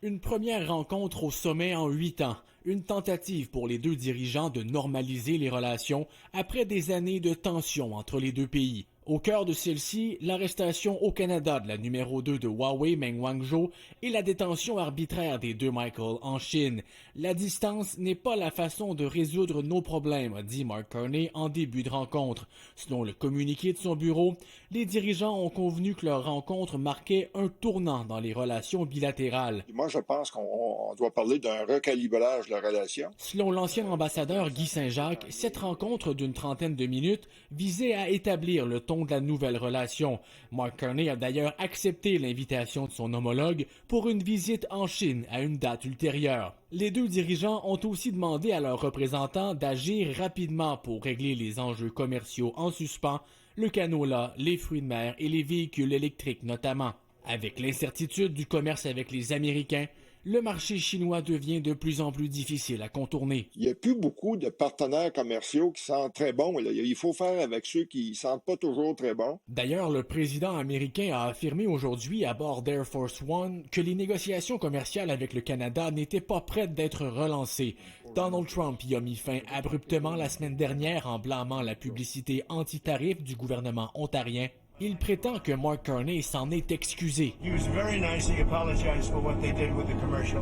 Une première rencontre au sommet en 8 ans, une tentative pour les deux dirigeants de normaliser les relations après des années de tensions entre les deux pays. Au cœur de celle-ci, l'arrestation au Canada de la numéro 2 de Huawei, Meng Wanzhou, et la détention arbitraire des deux Michael en Chine. La distance n'est pas la façon de résoudre nos problèmes, a dit Mark Carney en début de rencontre. Selon le communiqué de son bureau, les dirigeants ont convenu que leur rencontre marquait un tournant dans les relations bilatérales. Moi, je pense qu'on doit parler d'un recalibrage de la relation. Selon l'ancien ambassadeur Guy Saint-Jacques, cette rencontre d'une trentaine de minutes visait à établir le ton de la nouvelle relation. Mark Carney a d'ailleurs accepté l'invitation de son homologue pour une visite en Chine à une date ultérieure. Les deux dirigeants ont aussi demandé à leurs représentants d'agir rapidement pour régler les enjeux commerciaux en suspens, le canola, les fruits de mer et les véhicules électriques notamment. Avec l'incertitude du commerce avec les Américains, le marché chinois devient de plus en plus difficile à contourner. Il n'y a plus beaucoup de partenaires commerciaux qui sentent très bons. Là. Il faut faire avec ceux qui ne sentent pas toujours très bons. D'ailleurs, le président américain a affirmé aujourd'hui à bord d'Air Force One que les négociations commerciales avec le Canada n'étaient pas prêtes d'être relancées. Donald Trump y a mis fin abruptement la semaine dernière en blâmant la publicité anti-tarif du gouvernement ontarien. Il prétend que Mark Carney s'en est excusé. He was very nice. He apologized for what they did with the commercial.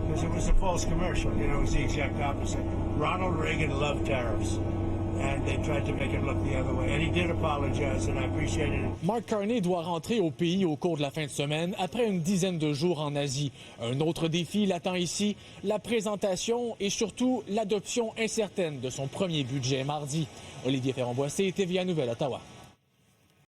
Because it was a false commercial. You know, it was the exact opposite. Ronald Reagan loved tariffs. And they tried to make it look the other way. And he did apologize, and I appreciated it. Mark Carney doit rentrer au pays au cours de la fin de semaine, après une dizaine de jours en Asie. Un autre défi l'attend ici, la présentation et surtout l'adoption incertaine de son premier budget mardi. Olivier Ferron-Boissé, TVA Nouvelle, Ottawa.